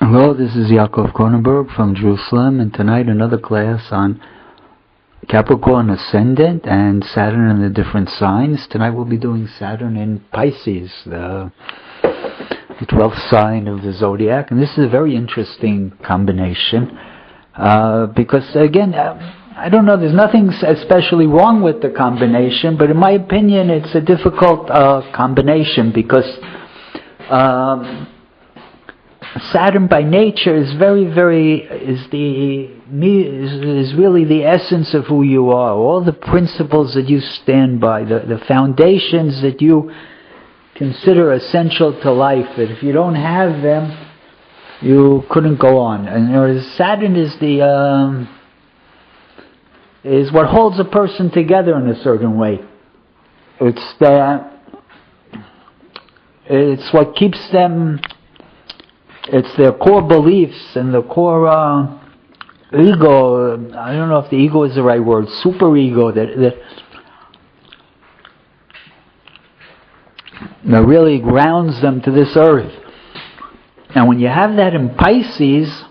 Hello, this is Yaakov Kronenberg from Jerusalem, and tonight another class on Capricorn ascendant and Saturn and the different signs. Tonight we'll be doing Saturn in Pisces, the 12th sign of the zodiac, and this is a very interesting combination because, again, I don't know, there's nothing especially wrong with the combination, but in my opinion it's a difficult combination because Saturn by nature is really the essence of who you are. All the principles that you stand by, the foundations that you consider essential to life, that if you don't have them, you couldn't go on. And Saturn is what holds a person together in a certain way. It's what keeps them. It's their core beliefs and the core ego. I don't know if the ego is the right word. Superego that really grounds them to this earth. And when you have that in Pisces,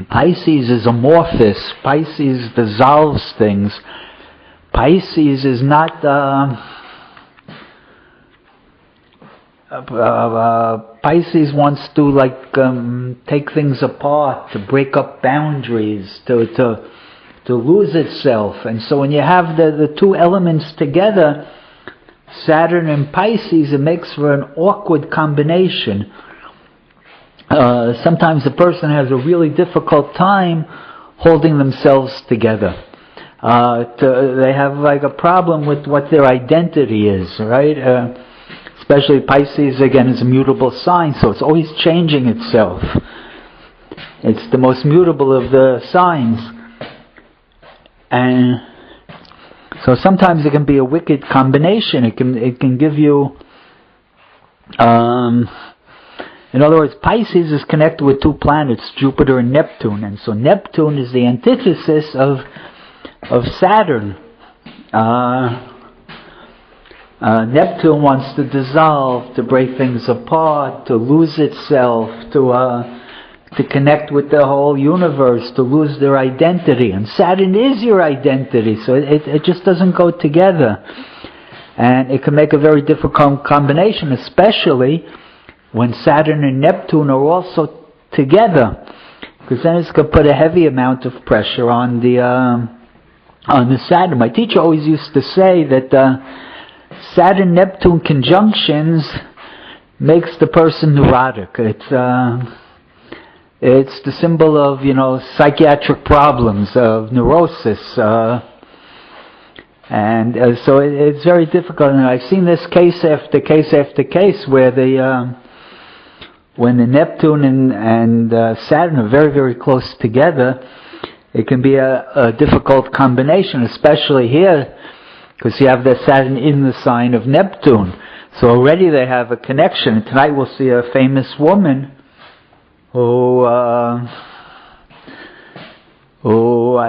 Pisces is amorphous. Pisces dissolves things. Pisces is not. Pisces wants to take things apart, to break up boundaries, to lose itself. And so when you have the two elements together, Saturn and Pisces, it makes for an awkward combination. Sometimes a person has a really difficult time holding themselves together. They have like a problem with what their identity is, right? Especially Pisces, again, is a mutable sign, so it's always changing itself. It's the most mutable of the signs. And so sometimes it can be a wicked combination. It can give you... in other words, Pisces is connected with two planets, Jupiter and Neptune. And so Neptune is the antithesis of Saturn. Neptune wants to dissolve, to break things apart, to lose itself, to connect with the whole universe, to lose their identity. And Saturn is your identity, so it just doesn't go together. And it can make a very difficult combination, especially when Saturn and Neptune are also together, because then it's going to put a heavy amount of pressure on the Saturn. My teacher always used to say that Saturn-Neptune conjunctions makes the person neurotic. It's the symbol of, psychiatric problems, of neurosis. And so it's very difficult. And I've seen this case after case after case where when the Neptune and Saturn are very, very close together, it can be a difficult combination, especially here, because you have the Saturn in the sign of Neptune. So already they have a connection. And tonight we'll see a famous woman who I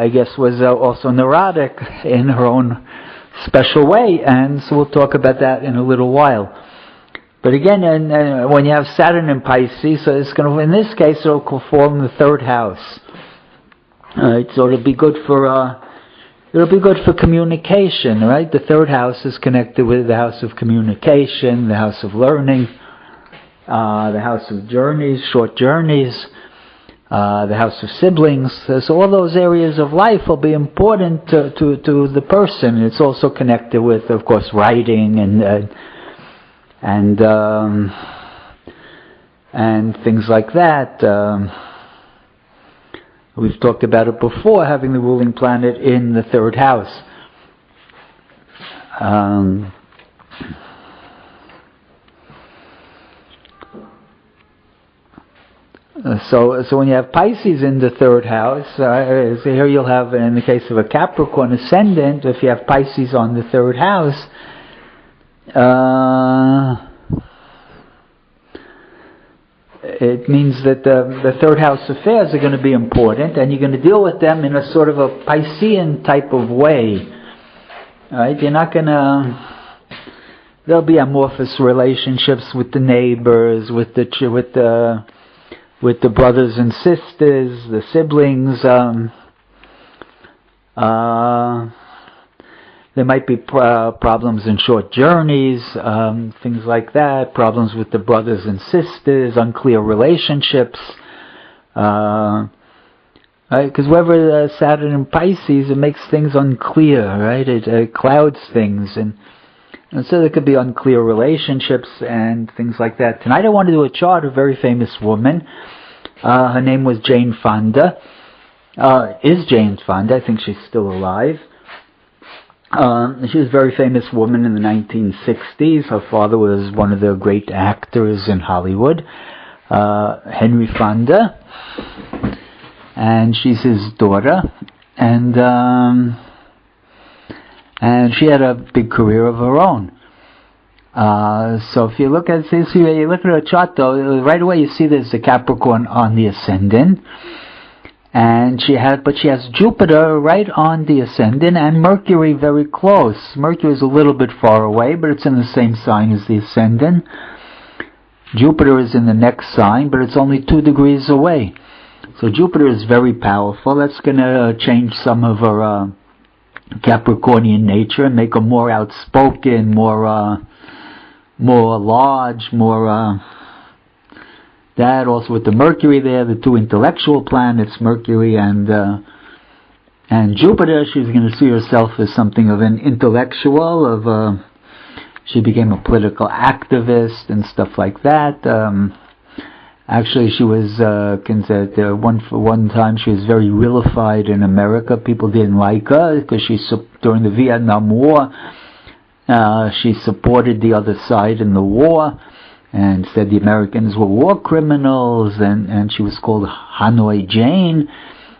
guess was also neurotic in her own special way. And so we'll talk about that in a little while. But again, when you have Saturn in Pisces, so it's going to, in this case, it'll fall in the third house. So it'll be good for... It'll be good for communication, right? The third house is connected with the house of communication, the house of learning, the house of journeys, short journeys, the house of siblings. So all those areas of life will be important to the person. It's also connected with, of course, writing and things like that. We've talked about it before, having the ruling planet in the third house. So when you have Pisces in the third house, so here you'll have, in the case of a Capricorn ascendant, if you have Pisces on the third house, it means that the third house affairs are going to be important, and you're going to deal with them in a sort of a Piscean type of way. Right? You're not going to... There'll be amorphous relationships with the neighbors, with the with the brothers and sisters, the siblings. There might be problems in short journeys, things like that, problems with the brothers and sisters, unclear relationships. Because wherever Saturn in Pisces, it makes things unclear, right? It clouds things, and so there could be unclear relationships and things like that. Tonight I want to do a chart of a very famous woman. Her name was Jane Fonda. Is Jane Fonda. I think she's still alive. She was a very famous woman in the 1960s. Her father was one of the great actors in Hollywood, Henry Fonda. And she's his daughter, and she had a big career of her own. So if you look at her chart, though, right away you see there's the Capricorn on the ascendant, and she has Jupiter right on the ascendant and Mercury very close. Mercury is a little bit far away, but it's in the same sign as the ascendant. Jupiter is in the next sign, but it's only 2 degrees away. So Jupiter is very powerful. That's going to change some of her Capricornian nature and make her more outspoken, more large, more that. Also with the Mercury there, the 2 intellectual planets, Mercury and Jupiter, she's going to see herself as something of an intellectual. She became a political activist and stuff like that. Actually, she was considered one time she was very vilified in America. People didn't like her because during the Vietnam War, she supported the other side in the war and said the Americans were war criminals, and she was called Hanoi Jane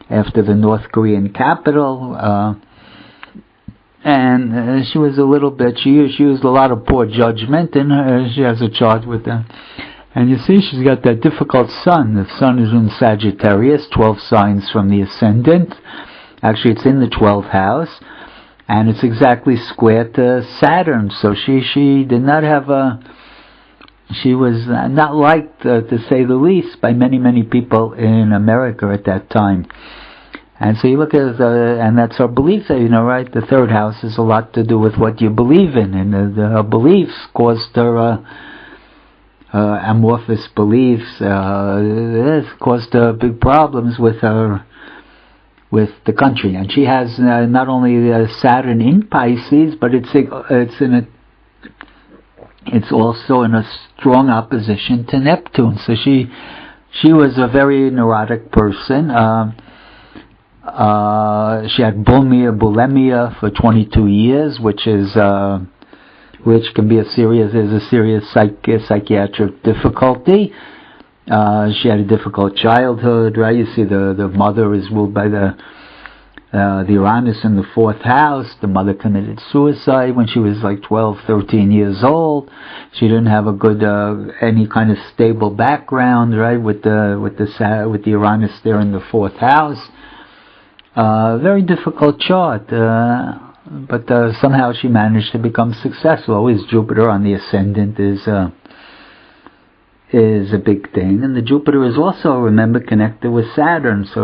after the North Korean capital. And she was a little bit. She used a lot of poor judgment in her. She has a chart with them. And you see she's got that difficult sun. The sun is in Sagittarius, 12 signs from the ascendant. Actually, it's in the 12th house. And it's exactly square to Saturn. So she did not have she was not liked, to say the least, by many, many people in America at that time. And so you look at and that's her beliefs, right? The 3rd house has a lot to do with what you believe in. And her beliefs caused her... amorphous beliefs caused big problems with the country, and she has not only Saturn in Pisces, but it's also in a strong opposition to Neptune. So she was a very neurotic person. She had bulimia for 22 years, which can be a serious psychiatric difficulty. She had a difficult childhood, right? You see the mother is ruled by the Uranus in the 4th house. The mother committed suicide when she was like 12, 13 years old. She didn't have a good, any kind of stable background, right? With the Uranus there in the 4th house. Very difficult chart. But somehow she managed to become successful. Always Jupiter on the ascendant is a big thing. And the Jupiter is also, remember, connected with Saturn. So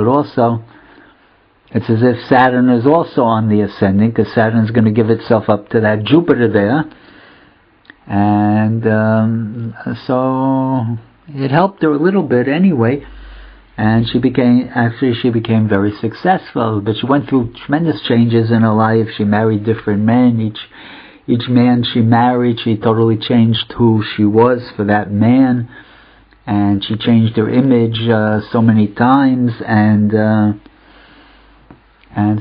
it's as if Saturn is also on the ascendant, because Saturn is going to give itself up to that Jupiter there. And so it helped her a little bit anyway. And she became very successful, but she went through tremendous changes in her life. She married different men. Each man she married, she totally changed who she was for that man, and she changed her image so many times, and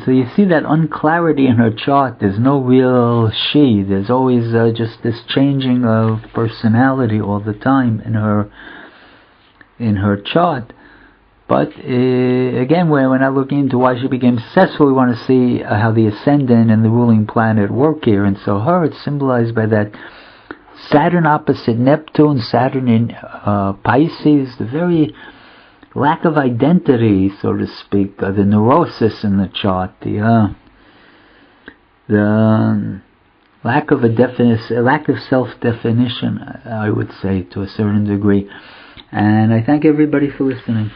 so you see that unclarity in her chart. There's no real she. There's always just this changing of personality all the time in her chart. But again, we're not looking into why she became successful. We want to see how the ascendant and the ruling planet work here. And so her, it's symbolized by that Saturn opposite Neptune, Saturn in Pisces, the very lack of identity, so to speak, the neurosis in the chart, the lack of lack of self-definition, I would say, to a certain degree. And I thank everybody for listening.